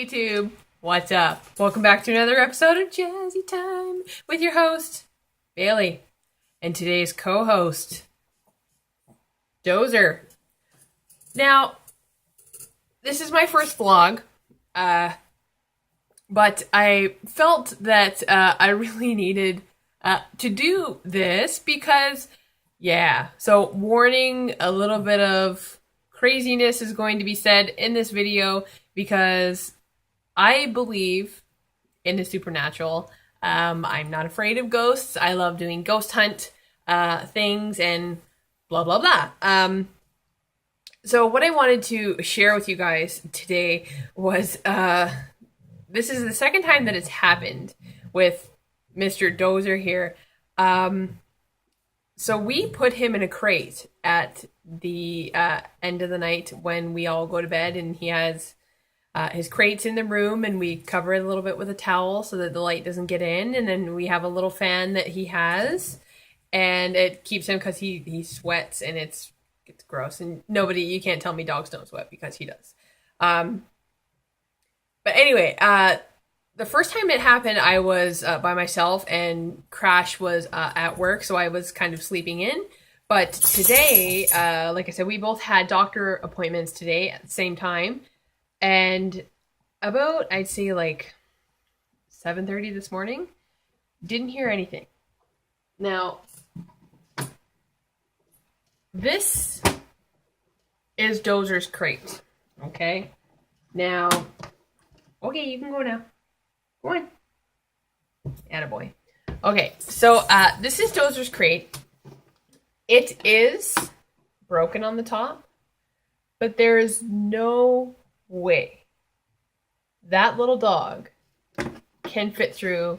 YouTube. What's up? Welcome back to another episode of Jazzy Time with your host, Bailey, and today's co-host, Dozer. Now, this is my first vlog, but I felt that I really needed to do this because, so warning, a little bit of craziness is going to be said in this video because I believe in the supernatural. I'm not afraid of ghosts. I love doing ghost hunt things and blah, blah, blah. So what I wanted to share with you guys today was, this is the second time that it's happened with Mr. Dozer here. So we put him in a crate at the end of the night when we all go to bed, and he has his crates in the room, and we cover it a little bit with a towel so that the light doesn't get in, and then we have a little fan that he has, and it keeps him, because he sweats, and it's gross, and you can't tell me dogs don't sweat, because he does. But anyway, the first time it happened, I was by myself, and Crash was at work, so I was kind of sleeping in. But today, like I said, we both had doctor appointments today at the same time. And about, I'd say like 7:30 this morning, didn't hear anything. Now, this is Dozer's crate, okay? Now, okay, you can go now. Go on. Attaboy. Okay, so this is Dozer's crate. It is broken on the top, but there is no way that little dog can fit through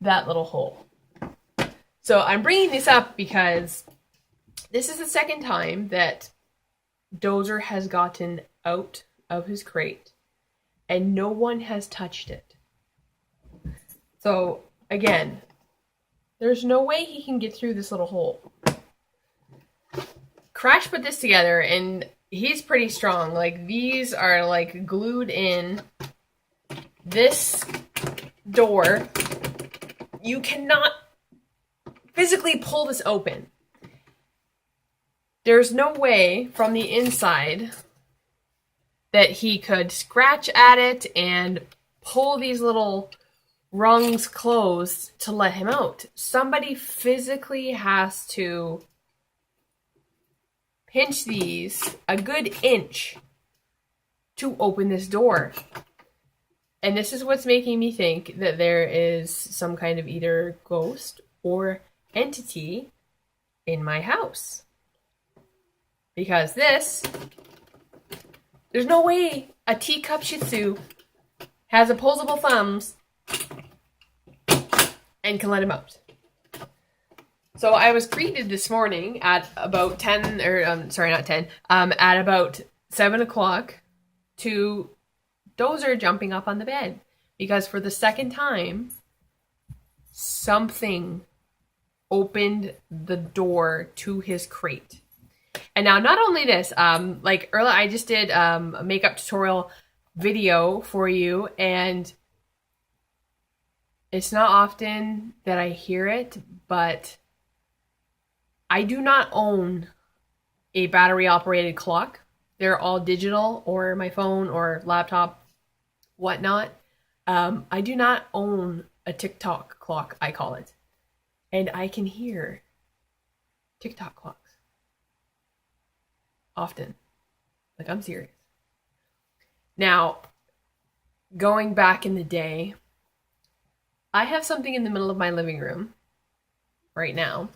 that little hole. So I'm bringing this up because this is the second time that Dozer has gotten out of his crate and no one has touched it. So again, there's no way he can get through this little hole. Crash put this together, and he's pretty strong. Like, these are like glued in. This door, you cannot physically pull this open. There's no way from the inside that he could scratch at it and pull these little rungs closed to let him out. Somebody physically has to pinch these a good inch to open this door. And this is what's making me think that there is some kind of either ghost or entity in my house. Because there's no way a teacup Shih Tzu has opposable thumbs and can let him out. So I was greeted this morning at about at about 7 o'clock to Dozer jumping up on the bed. Because for the second time, something opened the door to his crate. And now, not only this, like earlier, I just did a makeup tutorial video for you, and it's not often that I hear it, but I do not own a battery-operated clock. They're all digital, or my phone, or laptop, whatnot. I do not own a TikTok clock, I call it. And I can hear TikTok clocks. Often. Like, I'm serious. Now, going back in the day, I have something in the middle of my living room right now.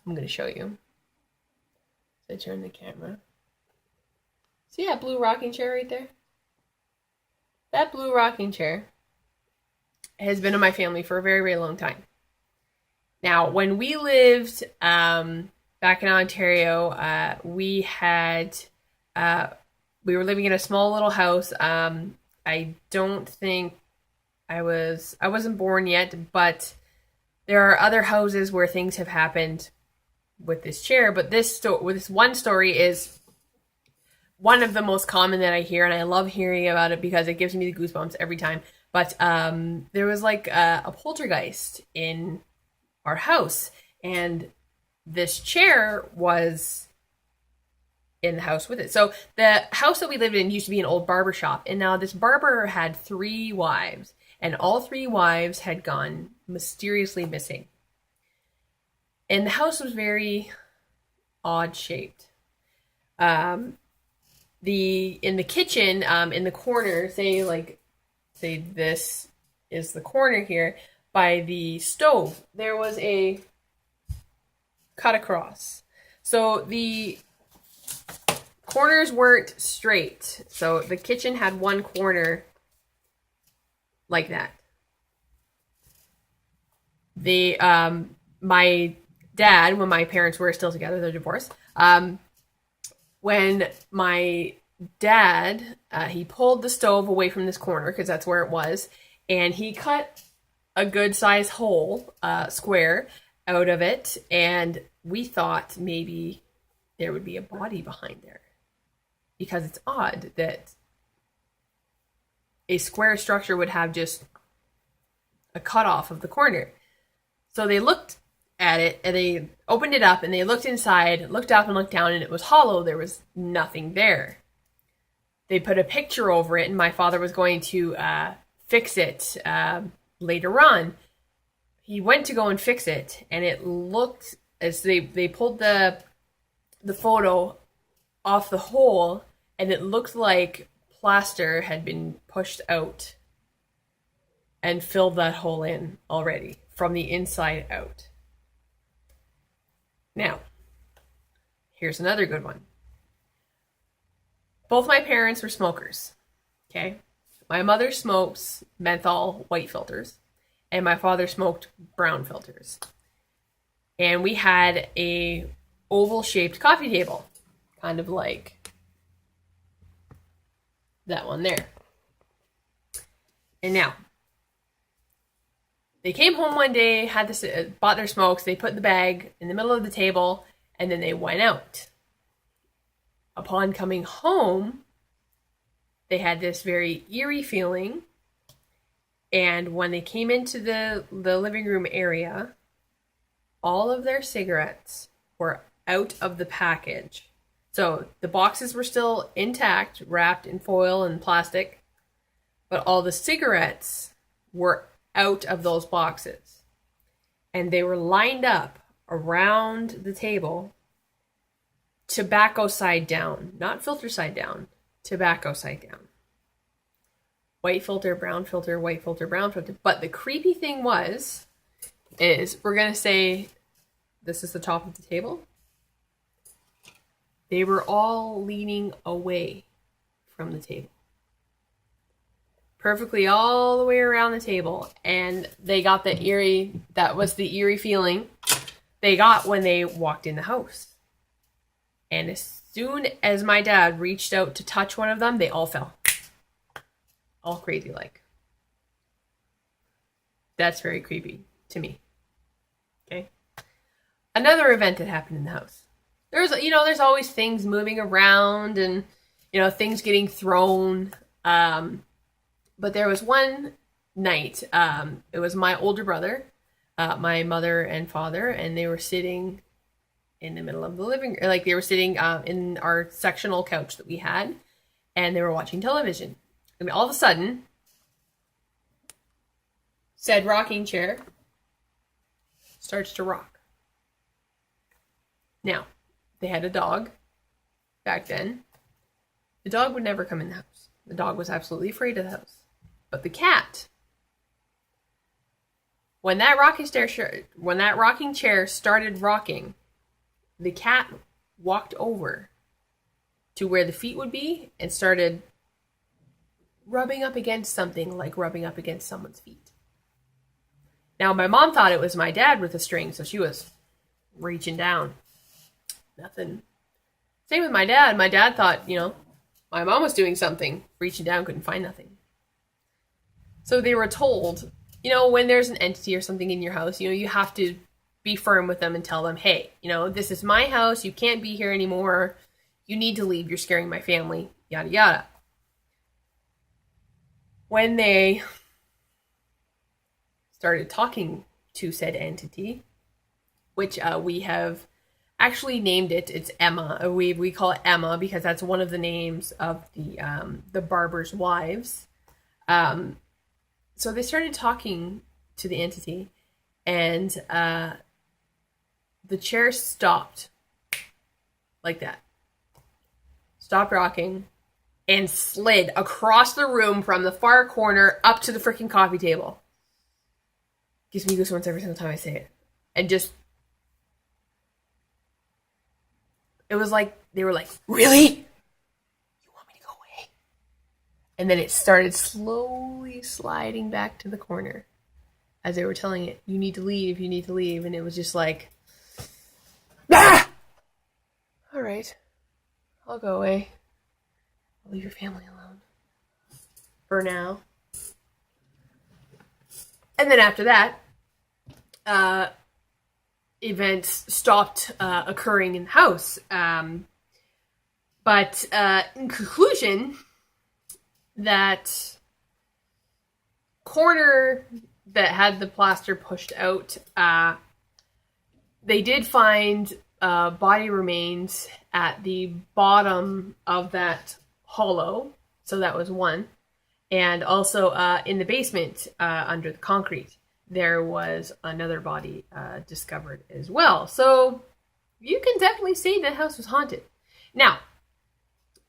I'm going to show you. So I turn the camera. See that blue rocking chair right there? That blue rocking chair has been in my family for a very, very long time. Now, when we lived back in Ontario, we were living in a small little house. I don't think I wasn't born yet, but there are other houses where things have happened with this chair. But this one story is one of the most common that I hear, and I love hearing about it because it gives me the goosebumps every time. But there was like a poltergeist in our house, and this chair was in the house with it. So the house that we lived in used to be an old barber shop, and now this barber had 3 wives, and all 3 wives had gone mysteriously missing. And the house was very odd shaped. In the kitchen, in the corner, say this is the corner here, by the stove, there was a cut across. So the corners weren't straight. So the kitchen had one corner like that. My dad, when my parents were still together, they're divorced. When my dad, he pulled the stove away from this corner because that's where it was, and he cut a good size hole, square, out of it, and we thought maybe there would be a body behind there, because it's odd that a square structure would have just a cut off of the corner. So they looked at it, and they opened it up, and they looked inside, looked up and looked down, and it was hollow. There was nothing there. They put a picture over it, and my father was going to fix it later on. He went to go and fix it, and it looked as they pulled the photo off the hole, and it looked like plaster had been pushed out and filled that hole in already from the inside out. Now, here's another good one. Both my parents were smokers, okay? My mother smokes menthol white filters, and my father smoked brown filters. And we had a oval-shaped coffee table, kind of like that one there. And now, they came home one day, had this, bought their smokes, they put the bag in the middle of the table, and then they went out. Upon coming home, they had this very eerie feeling, and when they came into the living room area, all of their cigarettes were out of the package. So the boxes were still intact, wrapped in foil and plastic, but all the cigarettes were out of those boxes. And they were lined up around the table, tobacco side down, not filter side down, tobacco side down. White filter, brown filter, white filter, brown filter. But the creepy thing is we're going to say this is the top of the table. They were all leaning away from the table. Perfectly all the way around the table. And they got that was the eerie feeling they got when they walked in the house. And as soon as my dad reached out to touch one of them, they all fell. All crazy like. That's very creepy to me. Okay. Another event that happened in the house. There's always things moving around and, things getting thrown. But there was one night, it was my older brother, my mother and father, and they were sitting in the middle of the living room. Like they were sitting in our sectional couch that we had, and they were watching television. And all of a sudden, said rocking chair starts to rock. Now, they had a dog back then. The dog would never come in the house. The dog was absolutely afraid of the house. But the cat, when that rocking chair started rocking, the cat walked over to where the feet would be and started rubbing up against something, like rubbing up against someone's feet. Now, my mom thought it was my dad with a string, so she was reaching down. Nothing. Same with my dad. My dad thought, my mom was doing something, reaching down, couldn't find nothing. So they were told, when there's an entity or something in your house, you have to be firm with them and tell them, hey, this is my house, you can't be here anymore, You need to leave. You're scaring my family. Yada, yada. When they started talking to said entity, which we have actually named it. It's Emma. We call it Emma because that's one of the names of the barber's wives. So they started talking to the entity, and the chair stopped like that. Stopped rocking and slid across the room from the far corner up to the freaking coffee table. Gives me goosebumps every single time I say it. And just, it was like, they were like, really? You want me to go away? And then it started slowly sliding back to the corner as they were telling it, you need to leave, you need to leave. And it was just like, ah! All right, I'll go away. I'll leave your family alone. For now. And then after that, events stopped occurring in the house. But in conclusion, that corner that had the plaster pushed out, they did find body remains at the bottom of that hollow. So that was one. And also in the basement under the concrete, there was another body discovered as well. So you can definitely say the house was haunted. Now,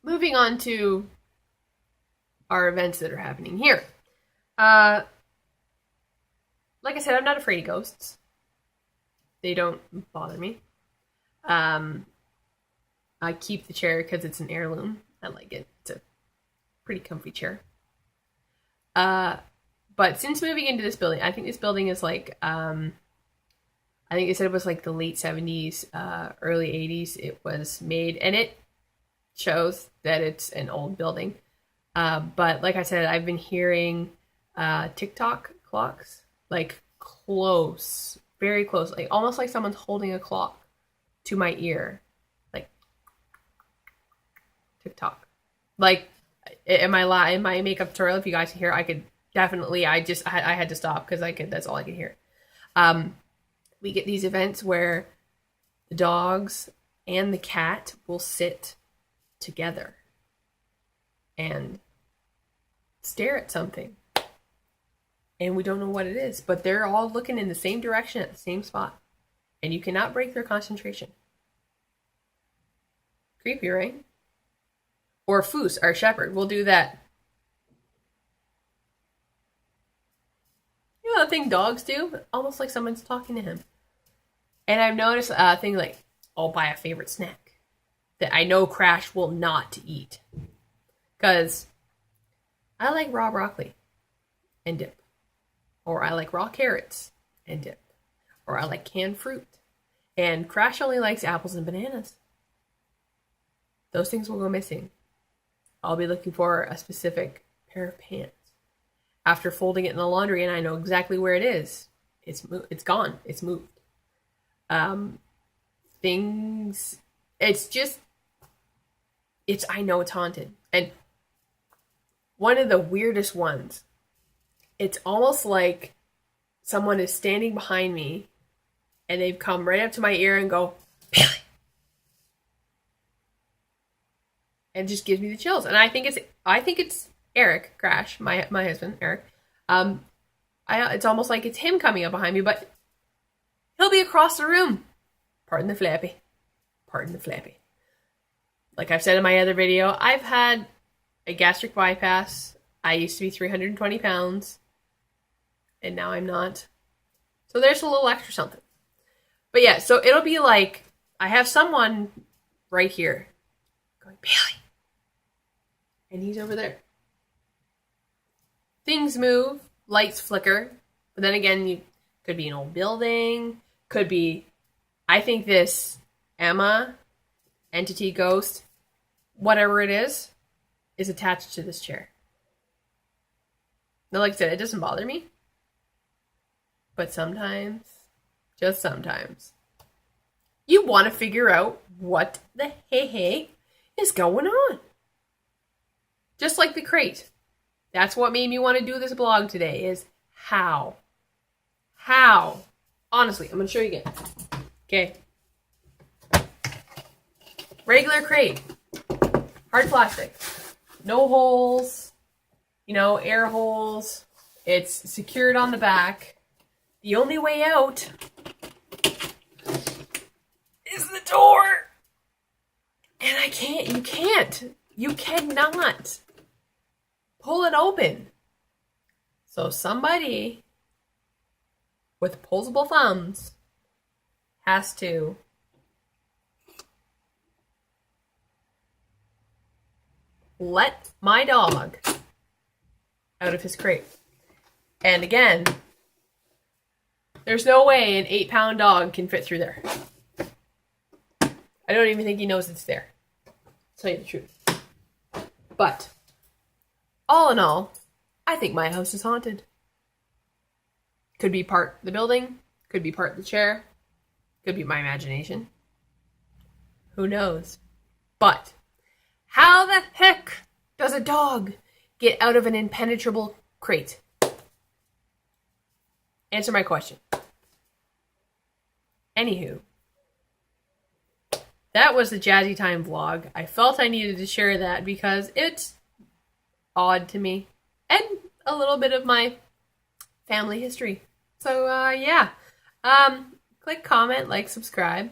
moving on to our events that are happening here. Like I said, I'm not afraid of ghosts. They don't bother me. I keep the chair because it's an heirloom. I like it. It's a pretty comfy chair. But since moving into this building, I think this building is like, I think they said it was like the late 70s, early 80s it was made, and it shows that it's an old building. But like I said, I've been hearing TikTok clocks, like close, very close, like almost like someone's holding a clock to my ear, like TikTok. Like in my makeup tutorial, if you guys can hear, I could definitely, I had to stop because that's all I could hear. We get these events where the dogs and the cat will sit together and stare at something. And we don't know what it is, but they're all looking in the same direction at the same spot. And you cannot break their concentration. Creepy, right? Or Foos, our shepherd, will do that. You know the thing dogs do? Almost like someone's talking to him. And I've noticed a thing like, I'll buy a favorite snack that I know Crash will not eat. Because I like raw broccoli and dip. Or I like raw carrots and dip. Or I like canned fruit. And Crash only likes apples and bananas. Those things will go missing. I'll be looking for a specific pair of pants after folding it in the laundry, and I know exactly where it is. It's gone. It's moved. Things. I know it's haunted. And one of the weirdest ones, it's almost like someone is standing behind me and they've come right up to my ear and go, Billy. And just gives me the chills. And I think it's Eric, Crash, my husband, Eric. It's almost like it's him coming up behind me, but he'll be across the room. Pardon the flappy. Pardon the flappy. Like I've said in my other video, I've had a gastric bypass. I used to be 320 pounds. And now I'm not. So there's a little extra something. But yeah, so it'll be like, I have someone right here going, Bailey. And he's over there. Things move, lights flicker. But then again, could be an old building. Could be, I think this Emma, entity, ghost, whatever it is attached to this chair. Now, like I said, it doesn't bother me. But sometimes, just sometimes, you want to figure out what the hey is going on? Just like the crate. That's what made me want to do this blog today, is how. How? Honestly, I'm going to show you again. Okay. Regular crate. Hard plastic. No holes. You know, air holes. It's secured on the back. The only way out is the door. And you cannot pull it open. So somebody with opposable thumbs has to let my dog out of his crate. And again, there's no way an 8-pound dog can fit through there. I don't even think he knows it's there. To tell you the truth. But, all in all, I think my house is haunted. Could be part the building, could be part the chair, could be my imagination. Who knows? But, how the heck does a dog get out of an impenetrable crate? Answer my question. Anywho, that was the Jazzy Time vlog. I felt I needed to share that because it's odd to me. And a little bit of my family history. So, yeah. Click, comment, like, subscribe,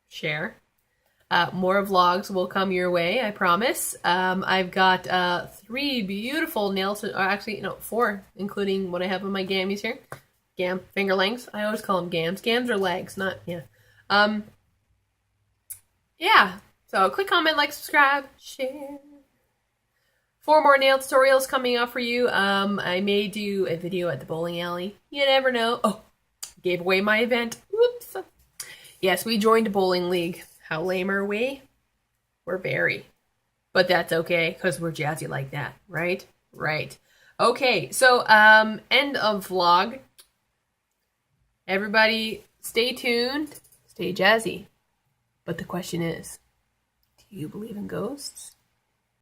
share. More vlogs will come your way, I promise. I've got 3 beautiful nails, or actually, no, 4, including what I have on my gammies here. Fingerlings. I always call them gams. Gams are legs, not, yeah. Yeah. So click, comment, like, subscribe, share. 4 more nail tutorials coming up for you. I may do a video at the bowling alley. You never know. Oh, gave away my event. Whoops. Yes, we joined a bowling league. How lame are we? We're very. But that's okay, because we're jazzy like that, right? Right. Okay, so, end of vlog. Everybody, stay tuned, stay jazzy. But the question is, do you believe in ghosts?